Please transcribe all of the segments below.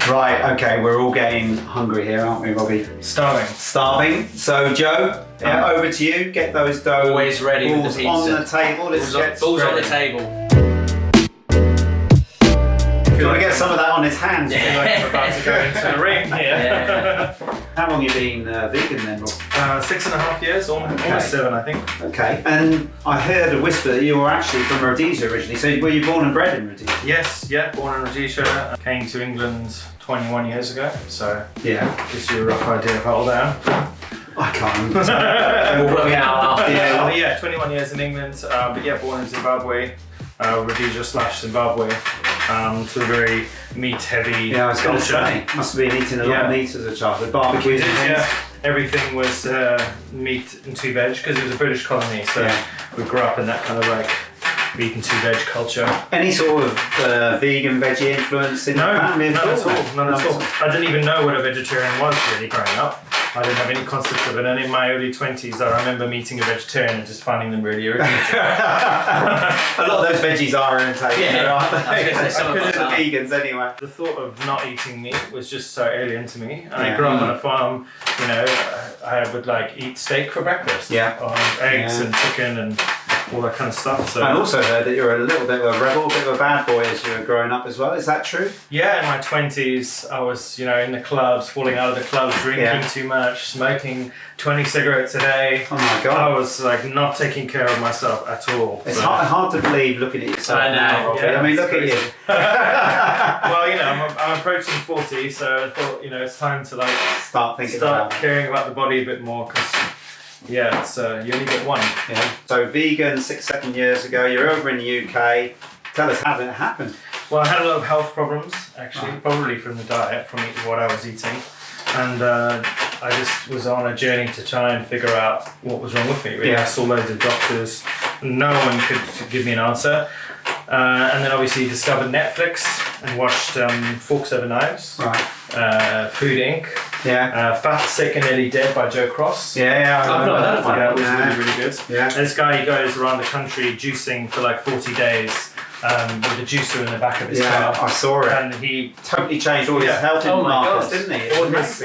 Right, okay, we're all getting hungry here, aren't we, Robbie? Starving. So, Joe, over to you. Get those dough always ready with the pizza. On the table. Balls on the table. If you want to get some of that on his hands, I feel like I'm about to go into the ring here. Yeah. How long have you been vegan then, Rob? 6.5 years, almost 7, I think. Okay, and I heard a whisper that you were actually from Rhodesia originally. So were you born and bred in Rhodesia? Yes, yeah, born in Rhodesia. Came to England 21 years ago, so yeah, gives you a rough idea of how old I am. I can't remember. We'll work it out after. Yeah, 21 years in England, but yeah, born in Zimbabwe, Rhodesia/Zimbabwe, to a very meat-heavy Yeah, I was going to culture. say, must have been eating a lot of meat as a child, with barbecues and things. Yeah, everything was meat and 2 veg because it was a British colony, so we grew up in that kind of like meat and 2 veg culture. Any sort of vegan, veggie influence in the family? None at all. I didn't even know what a vegetarian was really growing up. I didn't have any concept of it, and in my early 20s I remember meeting a vegetarian and just finding them really irritating. A lot of those veggies are irritating, aren't they? Because of the vegans anyway. The thought of not eating meat was just so alien to me. And I grew up on a farm, you know, I would like eat steak for breakfast. Eggs and chicken and all that kind of stuff. So. I also heard that you're a little bit of a rebel, a bit of a bad boy as you were growing up as well. Is that true? Yeah, in my 20s, I was, you know, in the clubs, falling out of the clubs, drinking too much, smoking 20 cigarettes a day. Oh my God. I was like not taking care of myself at all. It's hard to believe looking at yourself now, Robbie. I mean, look at you. Well, you know, I'm approaching 40, so I thought, you know, it's time to like start caring about the body a bit more because. Yeah, it's you only get one. Yeah. So vegan 6-7 years ago, you're over in the UK. Tell us how did it happen? Well, I had a lot of health problems actually, probably from the diet, from what I was eating, and I just was on a journey to try and figure out what was wrong with me. Really, I saw loads of doctors, no one could give me an answer, and then obviously discovered Netflix and watched Forks Over Knives, Food Inc. Fat, Sick and Nearly Dead by Joe Cross. I remember that one. That was really good. Yeah. This guy, he goes around the country juicing for like 40 days with a juicer in the back of his car. I saw it. And he totally changed all his health markers, didn't he?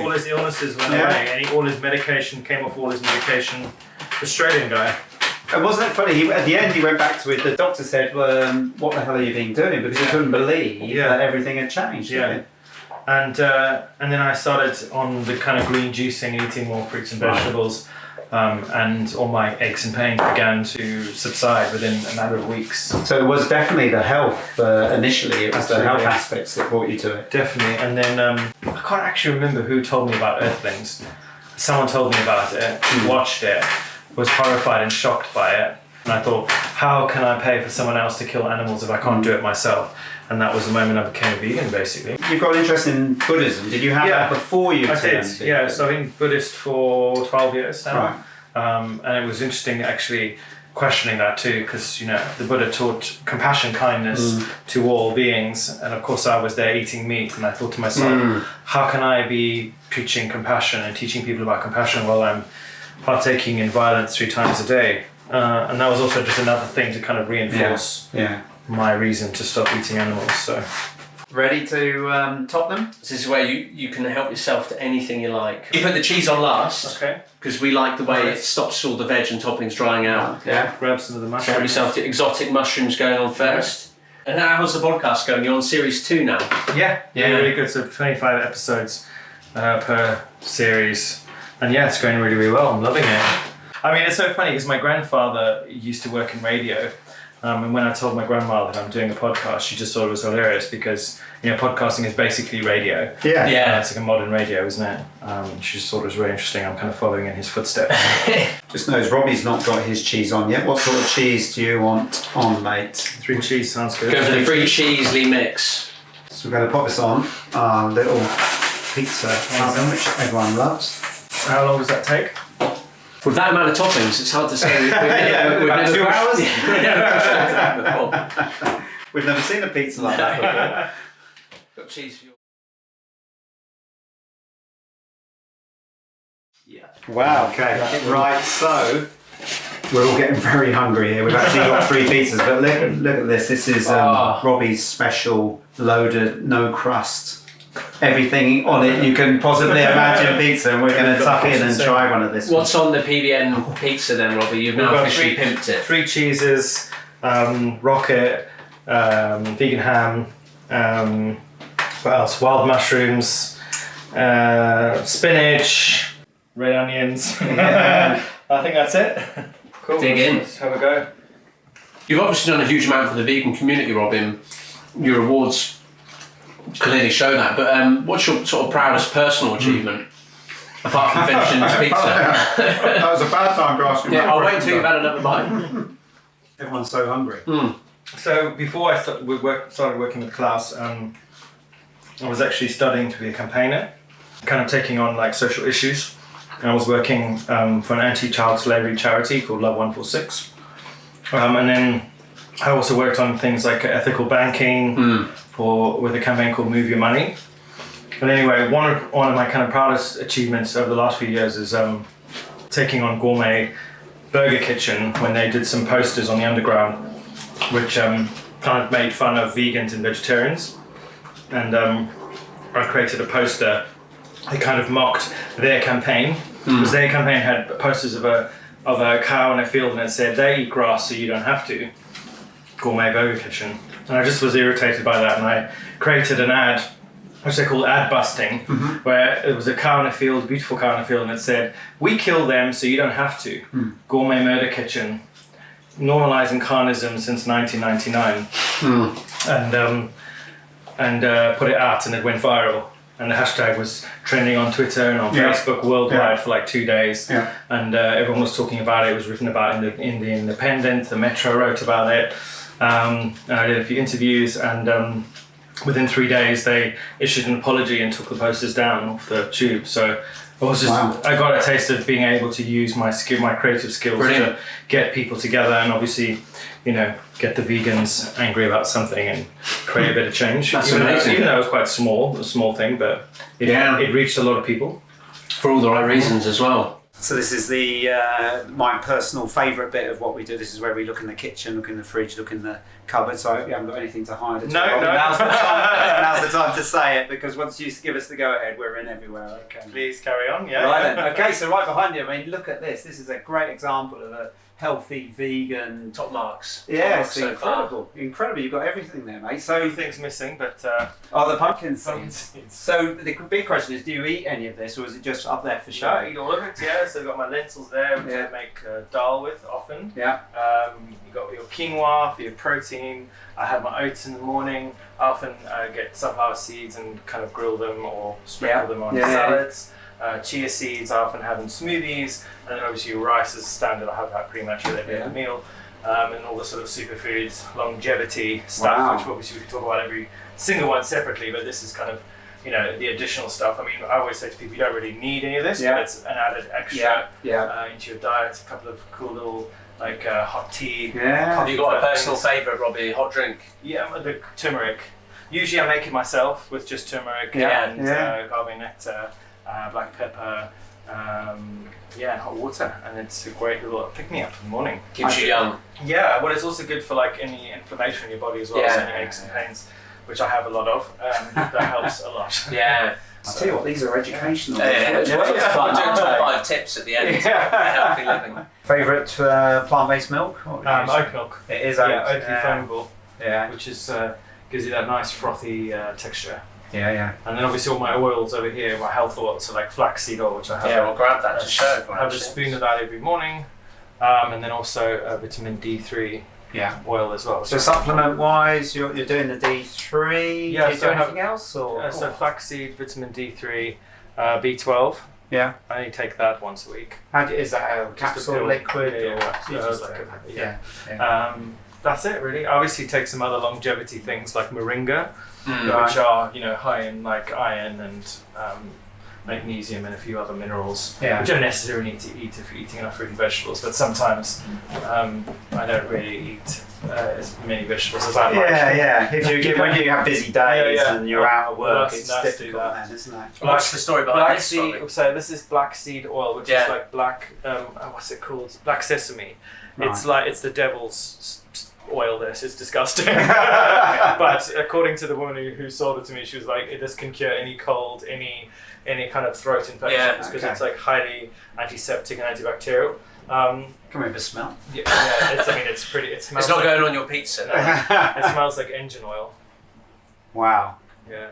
All his illnesses went away, and all his medication came off all his medication. Australian guy. And wasn't it funny? At the end, he went back to it. The doctor said, "What the hell are you been doing?" Because he couldn't believe that everything had changed. Yeah. And then I started on the kind of green juicing, eating more fruits and vegetables, and all my aches and pains began to subside within a matter of weeks. So it was definitely the health initially. It was the health aspects that brought you to it. Definitely. And then I can't actually remember who told me about Earthlings. Someone told me about it, watched it, was horrified and shocked by it. And I thought, how can I pay for someone else to kill animals if I can't do it myself? And that was the moment I became a vegan, basically. You've got an interest in Buddhism. Did you have that before you turned vegan? Yeah, so I've been Buddhist for 12 years now. And it was interesting actually questioning that too, because, you know, the Buddha taught compassion, kindness to all beings. And of course I was there eating meat, and I thought to myself, how can I be preaching compassion and teaching people about compassion while I'm partaking in violence 3 times a day? And that was also just another thing to kind of reinforce my reason to stop eating animals. So, ready to top them? This is where you can help yourself to anything you like. You put the cheese on last, because we like the way it stops all the veg and toppings drying out. Grab some of the mushrooms. Have yourself the exotic mushrooms going on first. And how's the podcast going? You're on series 2 now. Yeah, really good. So 25 episodes per series, and it's going really, really well. I'm loving it. I mean, it's so funny because my grandfather used to work in radio, and when I told my grandma that I'm doing a podcast, she just thought it was hilarious because, you know, podcasting is basically radio. It's like a modern radio, isn't it? She just thought it was really interesting. I'm kind of following in his footsteps. Just knows Robbie's not got his cheese on yet. What sort of cheese do you want on, mate? 3 cheese sounds good. Go for the 3 cheesely mix. So we're going to pop this on our little pizza oven, which everyone loves. How long does that take? With that amount of toppings, it's hard to say. We've about 2 hours? before. We've never seen a pizza like that before. Got cheese for you. Wow, okay. Right, so we're all getting very hungry here. We've actually got 3 pizzas, but look at this. This is Robbie's special loaded no crust everything on it you can possibly imagine pizza, and we're going to tuck in and try one of this. What's on the Pbl Pizza then, Robbie? You've now officially pimped it. 3 cheeses, rocket, vegan ham, what else? Wild mushrooms, spinach, red onions. Yeah. I think that's it. Cool. Dig in. Let's have a go. You've obviously done a huge amount for the vegan community, Robin. Your awards clearly show that. But what's your sort of proudest personal achievement? Apart from finishing this pizza. That was a bad time for asking. Yeah, I'll wait until you've had another bite. Everyone's so hungry. So before I started working with Klaus, I was actually studying to be a campaigner, kind of taking on like social issues. I was working for an anti-child slavery charity called Love 146. And then I also worked on things like ethical banking with a campaign called Move Your Money. But anyway, one of my kind of proudest achievements over the last few years is taking on Gourmet Burger Kitchen when they did some posters on the underground, which kind of made fun of vegans and vegetarians. And I created a poster that kind of mocked their campaign, because their campaign had posters of a cow in a field and it said, "They eat grass so you don't have to. Gourmet Burger Kitchen." And I just was irritated by that, and I created an ad, which they call ad busting, where it was a cow in a field, beautiful cow in a field, and it said, "We kill them so you don't have to. Gourmet Murder Kitchen, normalizing carnism since 1999." And put it out, and it went viral. And the hashtag was trending on Twitter and on Facebook worldwide for like 2 days. Yeah. And everyone was talking about it. It was written about in the Independent. The Metro wrote about it. And I did a few interviews, and within 3 days they issued an apology and took the posters down off the tube. So I was just I got a taste of being able to use my creative skills to get people together, and obviously, get the vegans angry about something and create a bit of change. That's amazing. Even though it was quite a small thing, but it reached a lot of people. For all the right reasons as well. So this is my personal favourite bit of what we do. This is where we look in the kitchen, look in the fridge, look in the cupboard. So I hope you haven't got anything to hide at all. No. Now's the time to say it, because once you give us the go-ahead, we're in everywhere. Okay. Please carry on. Yeah. Right then. Okay, so right behind you, look at this. This is a great example of a healthy vegan. Top marks. Yeah, it's incredible. Incredible. You've got everything there, mate. So things missing, but the pumpkin seeds. So the big question is, do you eat any of this, or is it just up there for show? I eat all of it. Yeah. So I've got my lentils there, which I make dal with often. Yeah. You got your quinoa for your protein. I have my oats in the morning. I often get sunflower seeds and kind of grill them or sprinkle them on salads. Chia seeds I often have in smoothies, and then obviously your rice is standard. I have that pretty much with every other meal, and all the sort of superfoods, longevity stuff, which obviously we can talk about every single one separately, but this is kind of the additional stuff. I always say to people, you don't really need any of this, but it's an added extra into your diet. A couple of cool little hot tea. Have you got a personal favourite, Robbie? Hot drink? Yeah, the turmeric. Usually I make it myself with just turmeric and agave nectar. Black pepper, hot water, and it's a great little pick-me-up in the morning. Keeps you young. Yeah, well, it's also good for any inflammation in your body as well, so any aches and pains, which I have a lot of. That helps a lot. Yeah. I'll tell you what, these are educational. We're doing top 5 tips at the end for healthy living. Favourite plant-based milk? Oat milk. It is oat. Yeah, oatly foamable. Yeah. Which is gives you that nice frothy texture. Yeah. And then obviously all my oils over here, my health oils, so like flaxseed oil, which I have. Yeah, we'll grab that to show. I have a spoon of that every morning, and then also vitamin D3 oil as well. So supplement-wise, you're doing the D3. Yeah. Do you do anything else? Or? So flaxseed, vitamin D3, B12. Yeah. I only take that once a week. Is that a capsule, liquid? That's it really. I obviously take some other longevity things like moringa, which are high in iron and magnesium and a few other minerals, which you don't necessarily need to eat if you're eating enough fruit and vegetables. But sometimes I don't really eat as many vegetables as I like. When you have busy days and you're out of work, it's difficult then, isn't it? What's the story behind this? So this is black seed oil, which is like black. What's it called? Black sesame. Right. It's the devil's oil this, it's disgusting. But according to the woman who sold it to me, she was like, this can cure any cold, any kind of throat infections, because it's like highly antiseptic and antibacterial. Can we have a smell? Yeah, it's pretty. It smells. It's not like, going on your pizza. No. It smells like engine oil. Wow. Yeah.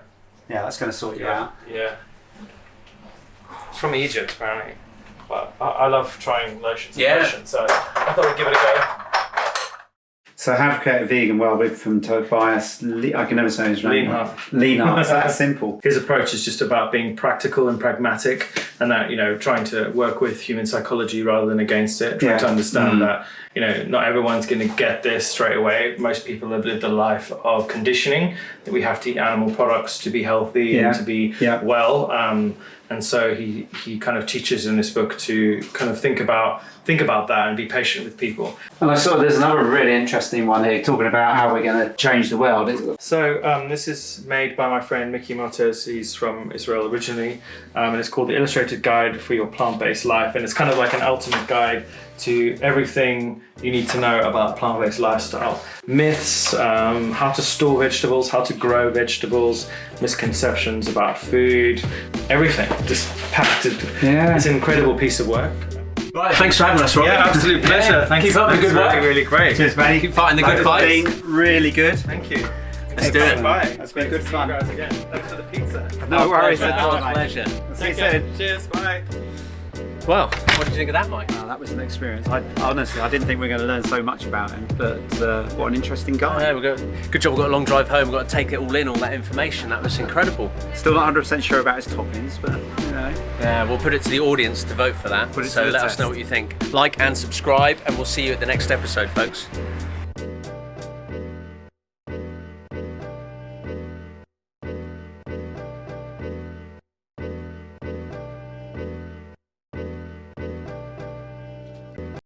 Yeah, that's going to sort you out. Yeah. It's from Egypt, apparently. But I love trying lotions and lotions, so I thought I'd give it a go. So how to create a vegan? Well, we're from Tobias. I can never say his name. Leonhardt. It's that simple. His approach is just about being practical and pragmatic, and that trying to work with human psychology rather than against it. Trying to understand that not everyone's going to get this straight away. Most people have lived a life of conditioning that we have to eat animal products to be healthy and to be well. And so he kind of teaches in this book to kind of think about that and be patient with people. And I saw there's another really interesting one here talking about how we're going to change the world. So this is made by my friend Mickey Motes. He's from Israel originally, and it's called The Illustrated Guide for Your Plant-Based Life. And it's kind of like an ultimate guide to everything you need to know about plant-based lifestyle. Myths, how to store vegetables, how to grow vegetables, misconceptions about food, everything. Just packed. It's an incredible piece of work. Right, thanks for having us, Robbie. Yeah, absolute pleasure. Thank you. Keep up the good work. Really great. Cheers, mate. Keep fighting the good fight. It's been really good. Thank you. Let's do it. Bye. It's been good fun. Congrats again. Thanks for the pizza. No worries at all, Our mate. pleasure. See you soon. Cheers. Bye. Well, what did you think of that, Mike? Wow, that was an experience. Honestly, I didn't think we were going to learn so much about him, but what an interesting guy. Yeah, good job. We've got a long drive home. We've got to take it all in, all that information. That was incredible. Still not 100% sure about his toppings, but Yeah, we'll put it to the audience to vote for that. Put it so to the let us test. know what you think. Like and subscribe, and we'll see you at the next episode, folks.